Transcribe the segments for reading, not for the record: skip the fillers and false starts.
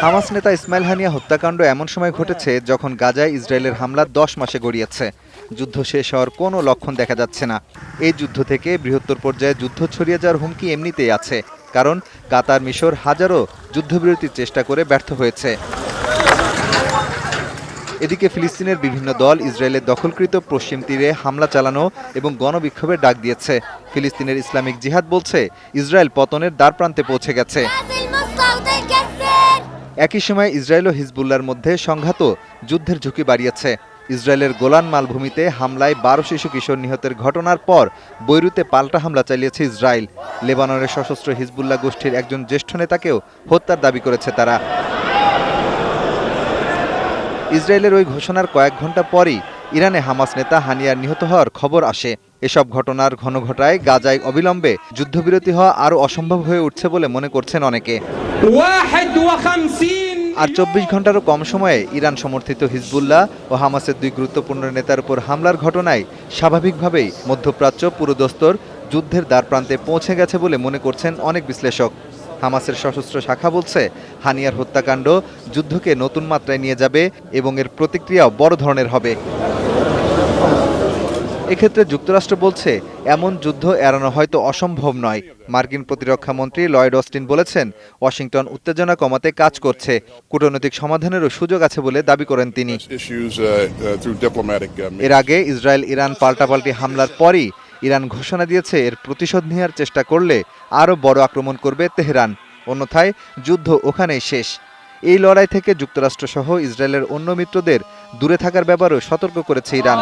Hamas নেতা ইসমাইল হানিয়া হত্যাকাণ্ড এমন সময় ঘটেছে যখন গাজায় ইসরায়েলের হামলা 10 মাসে গড়িয়েছে। যুদ্ধ শেষ হওয়ার কোনো লক্ষণ দেখা যাচ্ছে না। এই যুদ্ধ থেকে বৃহত্তর পর্যায়ে যুদ্ধ ছড়িয়ে যাওয়ার হুমকি এমনিতেই আছে, কারণ কাতার, মিশর হাজারো যুদ্ধবিরতির চেষ্টা করে ব্যর্থ হয়েছে। এদিকে ফিলিস্তিনের বিভিন্ন দল ইসরায়েলের দখলকৃত পশ্চিম তীরে হামলা চালানো এবং গণবিক্ষোভের ডাক দিয়েছে। ফিলিস্তিনের ইসলামিক জিহাদ বলছে ইসরায়েল পতনের দ্বারপ্রান্তে পৌঁছে গেছে। একই সময় ইসরায়েল ও হিজবুল্লাহর মধ্যে সংঘাত যুদ্ধের ঝুঁকি বাড়িয়েছে। ইসরায়েলের গোলান মালভূমিতে হামলায় 12 শিশু কিশোর নিহতের ঘটনার পর বৈরুতে পাল্টা হামলা চালিয়েছে ইসরায়েল। লেবাননের সশস্ত্র হিজবুল্লাহ গোষ্ঠীর একজন জ্যেষ্ঠ নেতাকেও হত্যার দাবি করেছে তারা। ইসরায়েলের ওই ঘোষণার কয়েক ঘন্টা পরই ইরানে হামাস নেতা হানিয়ার নিহত হওয়ার খবর আসে। এসব ঘটনার ঘনঘটায় গাজায় অবিলম্বে যুদ্ধবিরতি হওয়া আরও অসম্ভব হয়ে উঠছে বলে মনে করছেন অনেকে। আর 24 ঘন্টারও কম সময়ে ইরান সমর্থিত হিজবুল্লাহ ও হামাসের দুই গুরুত্বপূর্ণ নেতার উপর হামলার ঘটনায় স্বাভাবিকভাবেই মধ্যপ্রাচ্য পুরোদস্তর যুদ্ধের দ্বারপ্রান্তে পৌঁছে গেছে বলে মনে করছেন অনেক বিশ্লেষক। হামাসের সশস্ত্র শাখা বলছে হানিয়ার হত্যাকাণ্ড যুদ্ধকে নতুন মাত্রায় নিয়ে যাবে এবং এর প্রতিক্রিয়াও বড় ধরনের হবে। এক্ষেত্রে যুক্তরাষ্ট্র বলছে এমন যুদ্ধ এড়ানো হয়তো অসম্ভব নয়। মার্কিন প্রতিরক্ষা মন্ত্রী লয়েড অস্টিন বলেছেন ওয়াশিংটন উত্তেজনা কমাতে কাজ করছে, কূটনৈতিক সমাধানেরও সুযোগ আছে বলে দাবি করেন তিনি। এর আগে ইসরায়েল ইরান পাল্টাপাল্টি হামলার পরই ইরান ঘোষণা দিয়েছে এর প্রতিশোধ নেওয়ার চেষ্টা করলে আরও বড় আক্রমণ করবে তেহরান, অন্যথায় যুদ্ধ ওখানেই শেষ। এই লড়াই থেকে যুক্তরাষ্ট্রসহ ইসরায়েলের অন্য মিত্রদের দূরে থাকার ব্যাপারেও সতর্ক করেছে ইরান।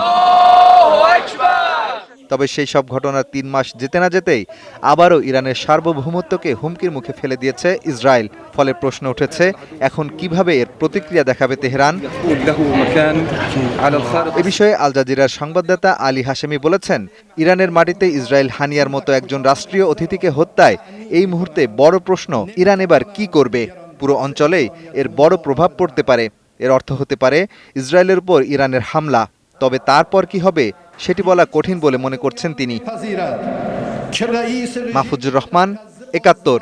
তবে সেই সব ঘটনার 3 মাস যেতে না যেতেই আবারও ইরানের সার্বভৌমত্বকে হুমকির মুখে ফেলে দিয়েছে ইসরায়েল। ফলে প্রশ্ন উঠেছে এখন কিভাবে এর প্রতিক্রিয়া দেখাবে তেহরান। এ বিষয়ে আল জাজিরার সংবাদদাতা আলী হাশেমি বলেছেন ইরানের মাটিতে ইসরায়েল হানিয়ার মতো একজন রাষ্ট্রীয় অতিথিকে হত্যায় এই মুহূর্তে বড় প্রশ্ন ইরান এবার কি করবে। পুরো অঞ্চলেই এর বড় প্রভাব পড়তে পারে। এর অর্থ হতে পারে ইসরায়েলের উপর ইরানের হামলা। তবে তারপর কি হবে সেটি বলা কঠিন বলে মনে করছেন তিনি। মাহফুজুর রহমান, ৭১।